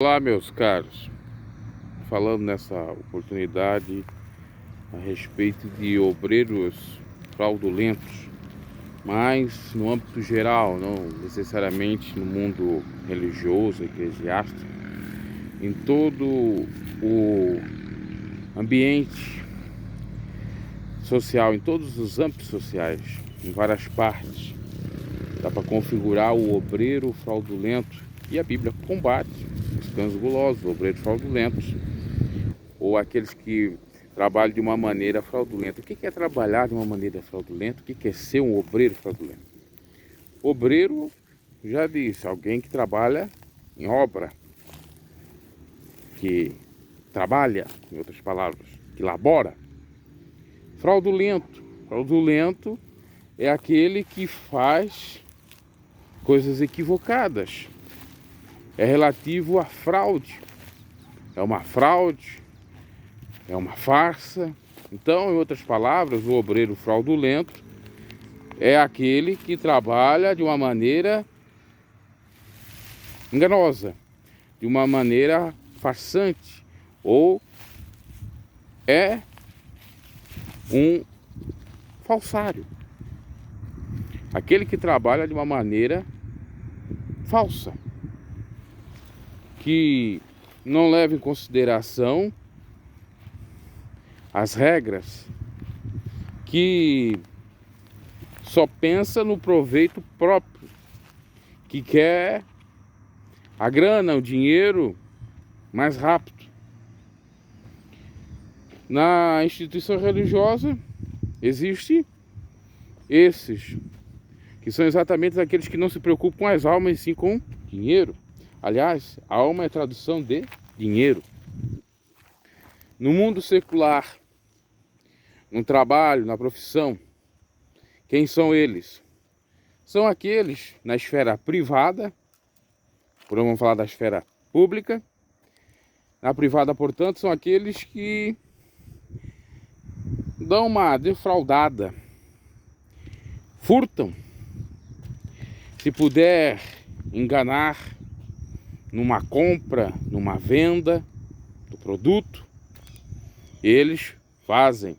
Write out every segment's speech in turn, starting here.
Olá, meus caros, falando nessa oportunidade a respeito de obreiros fraudulentos, mas no âmbito geral, não necessariamente no mundo religioso, eclesiástico, em todo o ambiente social, em todos os âmbitos sociais, em várias partes, dá para configurar o obreiro fraudulento, e a Bíblia combate os cães gulosos, obreiros fraudulentos, ou aqueles que trabalham de uma maneira fraudulenta. O que é trabalhar de uma maneira fraudulenta? O que é ser um obreiro fraudulento? Obreiro, já disse, alguém que trabalha em obra, que trabalha, em outras palavras, que labora. Fraudulento é aquele que faz coisas equivocadas. É relativo à fraude. É uma fraude, é uma farsa. Então, em outras palavras, o obreiro fraudulento é aquele que trabalha de uma maneira enganosa, de uma maneira farsante, ou é um falsário. Aquele que trabalha de uma maneira falsa, que não leva em consideração as regras, que só pensa no proveito próprio, que quer a grana, o dinheiro mais rápido. Na instituição religiosa existe esses, que são exatamente aqueles que não se preocupam com as almas, e sim com dinheiro. Aliás, alma é tradução de dinheiro. No mundo secular, no trabalho, na profissão, quem são eles? São aqueles na esfera privada, vamos falar da esfera pública. Na privada, portanto, são aqueles que dão uma defraudada, furtam, se puder enganar numa compra, numa venda do produto, eles fazem.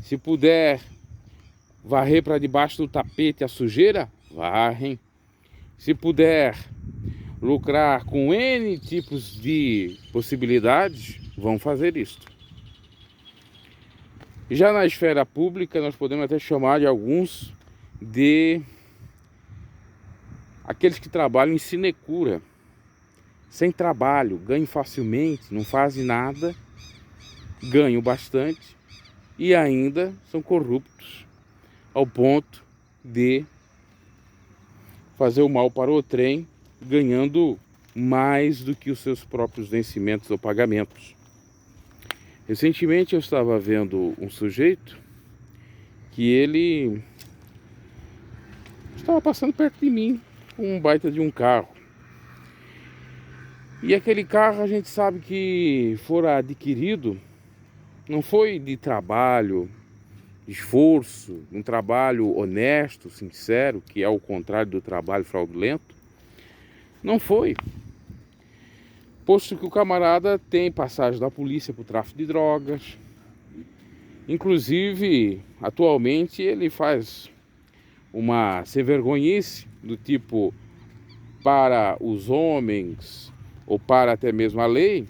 Se puder varrer para debaixo do tapete a sujeira, varrem. Se puder lucrar com N tipos de possibilidades, vão fazer isto. Já na esfera pública, nós podemos até chamar de alguns de aqueles que trabalham em sinecura, sem trabalho, ganham facilmente, não fazem nada, ganham bastante e ainda são corruptos ao ponto de fazer o mal para o trem, ganhando mais do que os seus próprios vencimentos ou pagamentos. Recentemente eu estava vendo um sujeito que ele estava passando perto de mim com um baita de um carro. E aquele carro a gente sabe que fora adquirido, não foi de trabalho, de esforço, um trabalho honesto, sincero, que é o contrário do trabalho fraudulento. Não foi. Posto que o camarada tem passagem da polícia por tráfico de drogas. Inclusive, atualmente ele faz uma sem-vergonhice do tipo, para os homens ou para até mesmo a lei,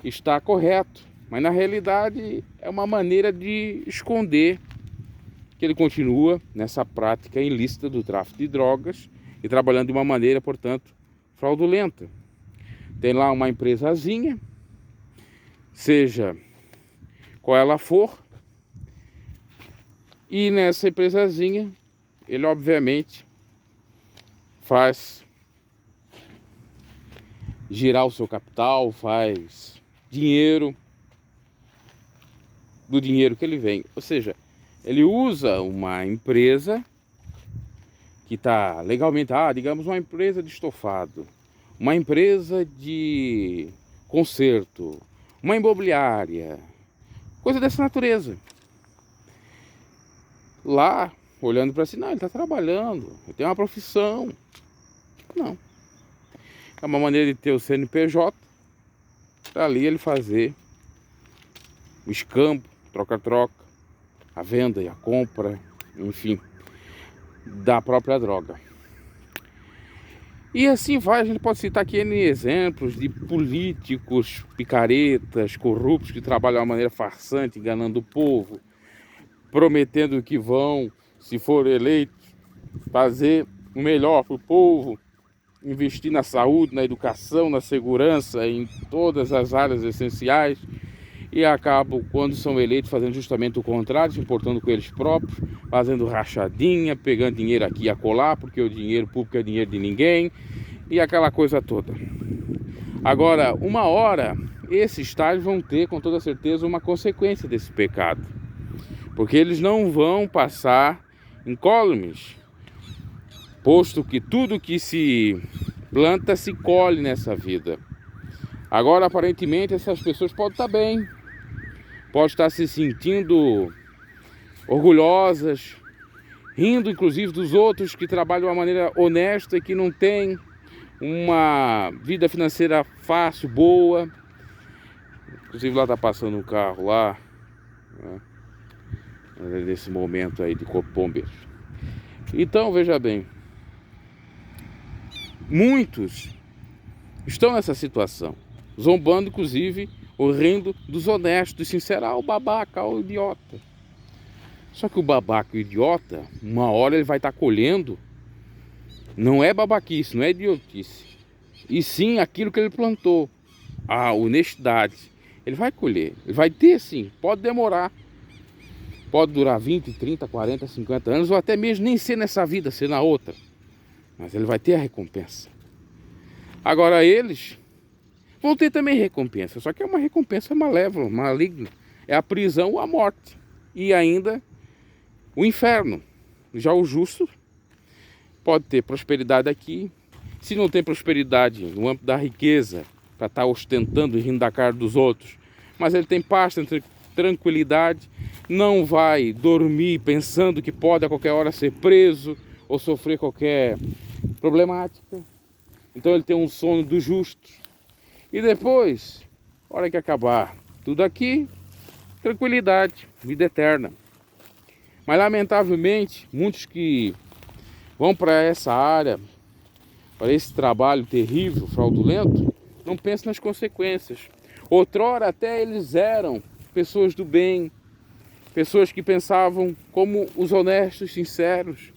está correto. Mas na realidade é uma maneira de esconder que ele continua nessa prática ilícita do tráfico de drogas e trabalhando de uma maneira, portanto, fraudulenta. Tem lá uma empresazinha, seja qual ela for, e nessa empresazinha ele obviamente faz girar o seu capital, faz dinheiro do dinheiro que ele vem. Ou seja, ele usa uma empresa que está legalmente, digamos uma empresa de estofado, uma empresa de conserto, uma imobiliária, coisa dessa natureza. Lá, olhando para si, não, ele está trabalhando, ele tem uma profissão. Não. é uma maneira de ter o CNPJ, para ali ele fazer o escambo, troca-troca, a venda e a compra, enfim, da própria droga. E assim vai, a gente pode citar aqui N exemplos de políticos, picaretas, corruptos que trabalham de uma maneira farsante, enganando o povo, prometendo que vão, se for eleitos, fazer o melhor para o povo, investir na saúde, na educação, na segurança, em todas as áreas essenciais, e acabam, quando são eleitos, fazendo justamente o contrário, se importando com eles próprios, fazendo rachadinha, pegando dinheiro aqui e acolá, porque o dinheiro público é dinheiro de ninguém, e aquela coisa toda. Agora, uma hora, esses tais vão ter, com toda certeza, uma consequência desse pecado, porque eles não vão passar incólumes, posto que tudo que se planta se colhe nessa vida. Agora, aparentemente, essas pessoas podem estar bem, podem estar se sentindo orgulhosas, rindo inclusive dos outros que trabalham de uma maneira honesta e que não têm uma vida financeira fácil, boa. Inclusive lá está passando um carro lá, né, nesse momento aí de corpo bombeiro. Então, veja bem, muitos estão nessa situação, zombando inclusive ou rindo dos honestos, sinceros, o babaca, o idiota. Só que o babaca e o idiota, uma hora ele vai estar colhendo, não é babaquice, não é idiotice, e sim aquilo que ele plantou, a honestidade. Ele vai colher, ele vai ter sim, pode demorar, pode durar 20, 30, 40, 50 anos, ou até mesmo nem ser nessa vida, ser na outra, mas ele vai ter a recompensa. Agora eles vão ter também recompensa, só que é uma recompensa malévola, maligna. É a prisão ou a morte. E ainda o inferno. Já o justo pode ter prosperidade aqui. Se não tem prosperidade no âmbito da riqueza, para estar ostentando e rindo da cara dos outros, mas ele tem paz, tem tranquilidade, não vai dormir pensando que pode a qualquer hora ser preso ou sofrer qualquer problemática. Então ele tem um sono dos justos. E depois, hora que acabar tudo aqui, tranquilidade, vida eterna. Mas lamentavelmente, muitos que vão para essa área, para esse trabalho terrível, fraudulento, não pensam nas consequências. Outrora até eles eram pessoas do bem, pessoas que pensavam como os honestos, sinceros,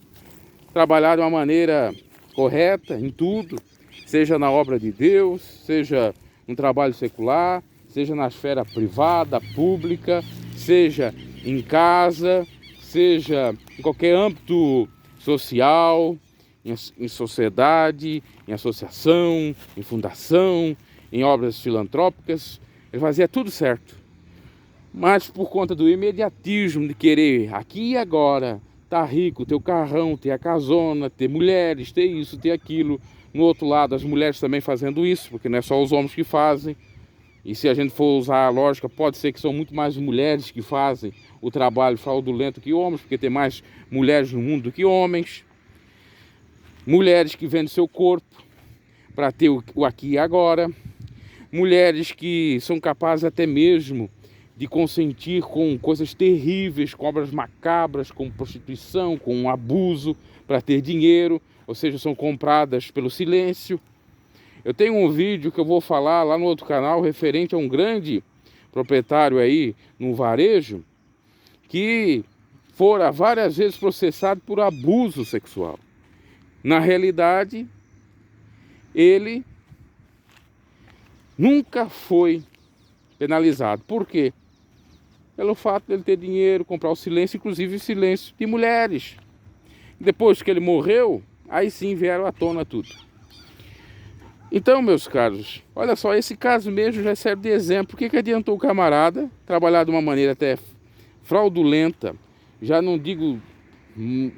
trabalhar de uma maneira correta em tudo, seja na obra de Deus, seja no trabalho secular, seja na esfera privada, pública, seja em casa, seja em qualquer âmbito social, em sociedade, em associação, em fundação, em obras filantrópicas. Ele fazia tudo certo. Mas por conta do imediatismo de querer aqui e agora, tá rico, ter o carrão, ter a casona, ter mulheres, ter isso, ter aquilo. No outro lado, as mulheres também fazendo isso, porque não é só os homens que fazem. E se a gente for usar a lógica, pode ser que são muito mais mulheres que fazem o trabalho fraudulento que homens, porque tem mais mulheres no mundo do que homens. Mulheres que vendem seu corpo para ter o aqui e agora. Mulheres que são capazes até mesmo de consentir com coisas terríveis, com obras macabras, com prostituição, com abuso, para ter dinheiro, ou seja, são compradas pelo silêncio. Eu tenho um vídeo que eu vou falar lá no outro canal, referente a um grande proprietário aí no varejo, que fora várias vezes processado por abuso sexual. Na realidade, ele nunca foi penalizado. Por quê? Pelo fato de ele ter dinheiro, comprar o silêncio, inclusive o silêncio de mulheres. Depois que ele morreu, aí sim vieram à tona tudo. Então, meus caros, olha só, esse caso mesmo já serve de exemplo. Por que adiantou o camarada trabalhar de uma maneira até fraudulenta? Já não digo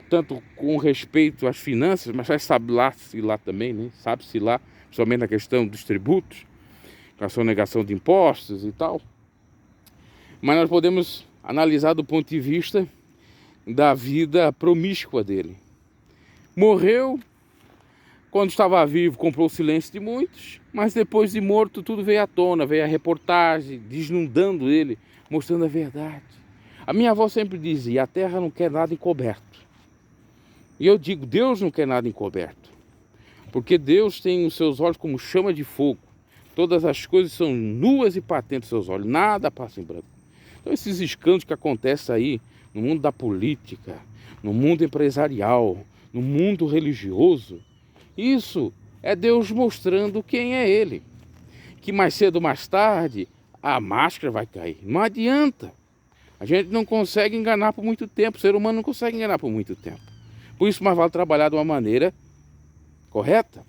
tanto com respeito às finanças, mas já sabe-se lá também, né? Sabe-se lá, principalmente na questão dos tributos, com a sonegação de impostos e tal. Mas nós podemos analisar do ponto de vista da vida promíscua dele. Morreu, Quando estava vivo, comprou o silêncio de muitos, mas depois de morto, tudo veio à tona, veio a reportagem, desnudando ele, mostrando a verdade. A minha avó sempre dizia, a terra não quer nada encoberto. E eu digo, Deus não quer nada encoberto. Porque Deus tem os seus olhos como chama de fogo. Todas as coisas são nuas e patentes aos seus olhos, nada passa em branco. Então esses escândalos que acontecem aí, no mundo da política, no mundo empresarial, no mundo religioso, isso é Deus mostrando quem é Ele. Que mais cedo ou mais tarde, a máscara vai cair. Não adianta. A gente não consegue enganar por muito tempo. O ser humano não consegue enganar por muito tempo. Por isso, mais vale trabalhar de uma maneira correta.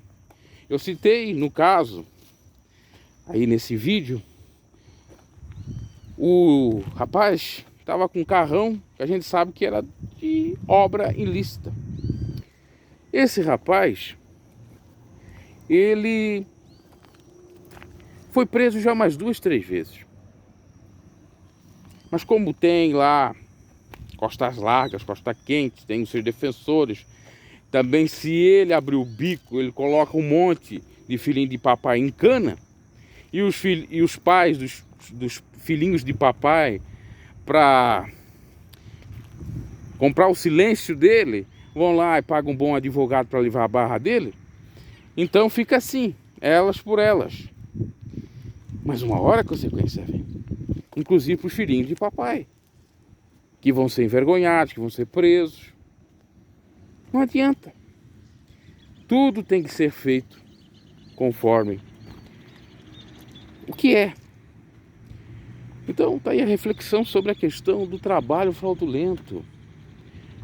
Eu citei, no caso, aí nesse vídeo, o rapaz estava com um carrão que a gente sabe que era de obra ilícita. Esse rapaz, ele foi preso já umas 2, 3 vezes. Mas como tem lá costas largas, costas quentes, tem os seus defensores, também se ele abrir o bico, ele coloca um monte de filhinho de papai em cana, e os pais dos filhinhos de papai, para comprar o silêncio dele, vão lá e pagam um bom advogado para levar a barra dele. Então fica assim, elas por elas. Mas uma hora a consequência vem. Inclusive para os filhinhos de papai, que vão ser envergonhados, que vão ser presos. Não adianta. Tudo tem que ser feito conforme o que é. Então está aí a reflexão sobre a questão do trabalho fraudulento.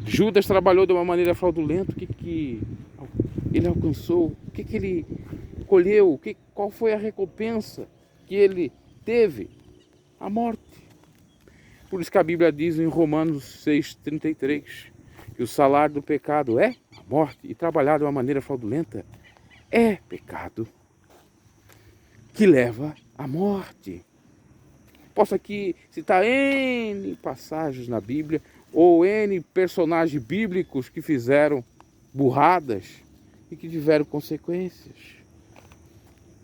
Judas trabalhou de uma maneira fraudulenta. O que ele alcançou? O que ele colheu? Qual foi a recompensa que ele teve? A morte. Por isso que a Bíblia diz em Romanos 6,33 que o salário do pecado é a morte, e trabalhar de uma maneira fraudulenta é pecado que leva à morte. Posso aqui citar N passagens na Bíblia ou N personagens bíblicos que fizeram burradas e que tiveram consequências.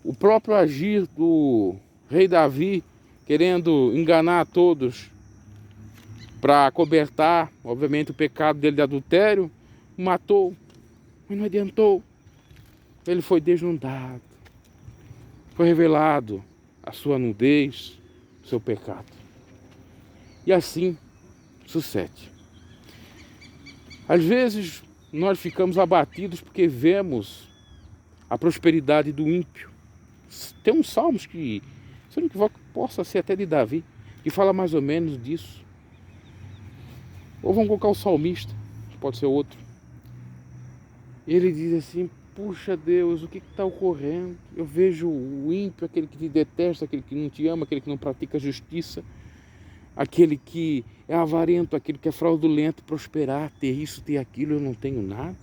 O próprio agir do rei Davi, querendo enganar todos para acobertar, obviamente, o pecado dele de adultério, matou, mas não adiantou. Ele foi desnudado, foi revelado a sua nudez, o seu pecado. E assim sucede. Às vezes nós ficamos abatidos porque vemos a prosperidade do ímpio. Tem uns salmos que, se eu não me equivoco, possa ser até de Davi, que fala mais ou menos disso. Ou vamos colocar o salmista, pode ser outro. Ele diz assim, puxa Deus, o que está ocorrendo? Eu vejo o ímpio, aquele que te detesta, aquele que não te ama, aquele que não pratica justiça, aquele que é avarento, aquele que é fraudulento, prosperar, ter isso, ter aquilo, eu não tenho nada.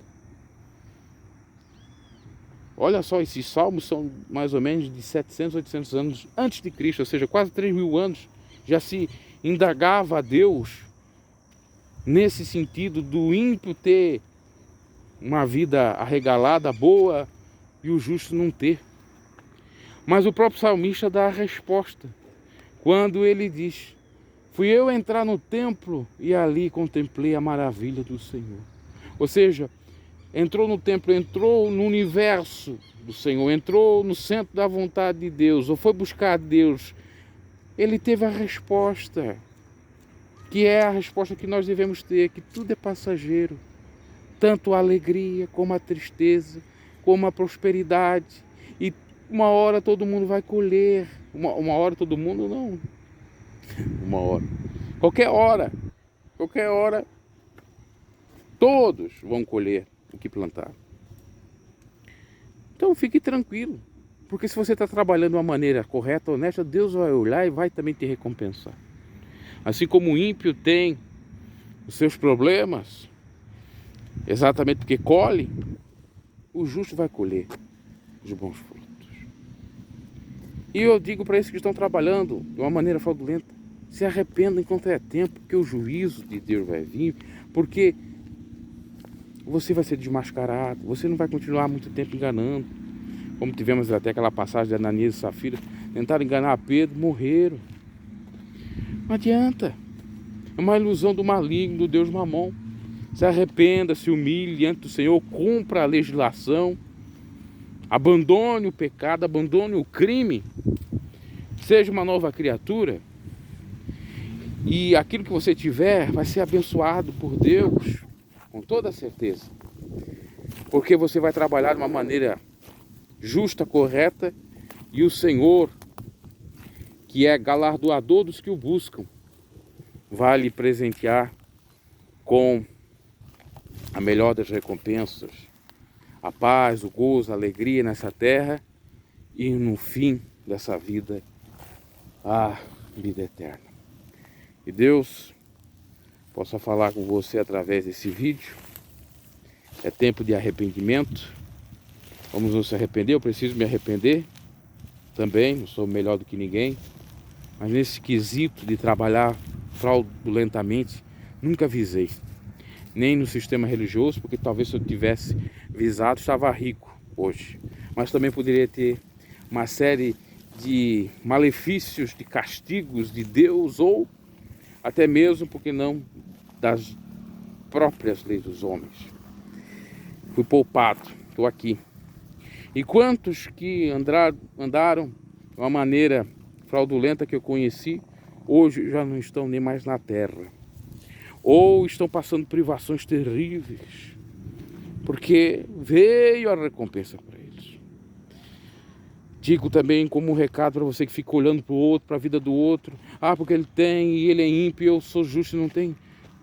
Olha só, esses salmos são mais ou menos de 700, 800 anos antes de Cristo, ou seja, quase 3.000 anos, já se indagava a Deus nesse sentido do ímpio ter uma vida arregalada, boa, e o justo não ter. Mas o próprio salmista dá a resposta, quando ele diz, fui eu entrar no templo e ali contemplei a maravilha do Senhor. Ou seja, entrou no templo, entrou no universo do Senhor, entrou no centro da vontade de Deus, ou foi buscar Deus, ele teve a resposta, que é a resposta que nós devemos ter, que tudo é passageiro, tanto a alegria, como a tristeza, como a prosperidade, e uma hora todo mundo vai colher, uma hora todo mundo não, uma hora, qualquer hora, todos vão colher o que plantaram. Então fique tranquilo, porque se você está trabalhando de uma maneira correta, honesta, Deus vai olhar e vai também te recompensar. Assim como o ímpio tem os seus problemas, exatamente porque colhe, o justo vai colher os bons frutos. E eu digo para esses que estão trabalhando de uma maneira fraudulenta, se arrependam enquanto é tempo, porque o juízo de Deus vai vir, porque você vai ser desmascarado, você não vai continuar muito tempo enganando. Como tivemos até aquela passagem de Ananias e Safira, tentaram enganar Pedro, morreram. Não adianta. É uma ilusão do maligno, do Deus Mamon. Se arrependa, se humilhe diante do Senhor, cumpra a legislação, abandone o pecado, abandone o crime, seja uma nova criatura, e aquilo que você tiver vai ser abençoado por Deus, com toda certeza, porque você vai trabalhar de uma maneira justa, correta, e o Senhor, que é galardoador dos que o buscam, vai lhe presentear com a melhor das recompensas, a paz, o gozo, a alegria nessa terra e no fim dessa vida, a vida eterna. Que Deus possa falar com você através desse vídeo. É tempo de arrependimento. Vamos nos arrepender, eu preciso me arrepender também, não sou melhor do que ninguém, mas nesse quesito de trabalhar fraudulentamente, nunca visei. Nem no sistema religioso, porque talvez se eu tivesse visado, estava rico hoje. Mas também poderia ter uma série de malefícios, de castigos de Deus, ou até mesmo, porque não, das próprias leis dos homens. Fui poupado, estou aqui. E quantos que andaram de uma maneira fraudulenta que eu conheci, hoje já não estão nem mais na terra. Ou estão passando privações terríveis, porque veio a recompensa para eles. Digo também como um recado para você que fica olhando para o outro, para a vida do outro. Ah, porque ele tem e ele é ímpio, eu sou justo e não tem.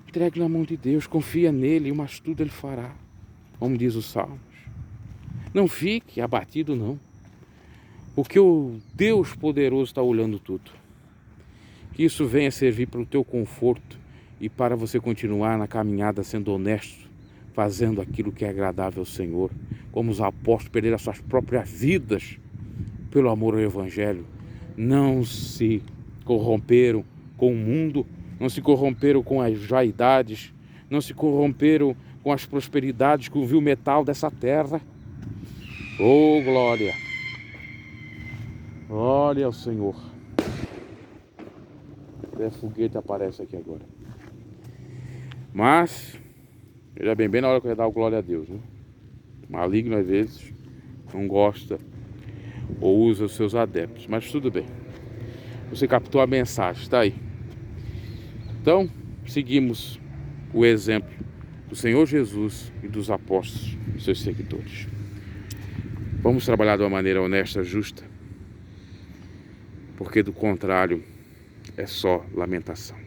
Entregue na mão de Deus, confia nele, mas tudo ele fará, como diz os Salmos. Não fique abatido não, porque o Deus poderoso está olhando tudo. Que isso venha servir para o teu conforto e para você continuar na caminhada sendo honesto, fazendo aquilo que é agradável ao Senhor, como os apóstolos perderam as suas próprias vidas pelo amor ao Evangelho. Não se corromperam com o mundo, não se corromperam com as vaidades, não se corromperam com as prosperidades, com o vil metal dessa terra. Oh, glória! Glória ao Senhor. Até foguete aparece aqui agora. Mas, veja bem na hora que eu ia dar o glória a Deus, né? Maligno às vezes não gosta ou usa os seus adeptos, mas tudo bem. Você captou a mensagem, está aí. Então, seguimos o exemplo do Senhor Jesus e dos apóstolos, seus seguidores. Vamos trabalhar de uma maneira honesta, justa, porque do contrário é só lamentação.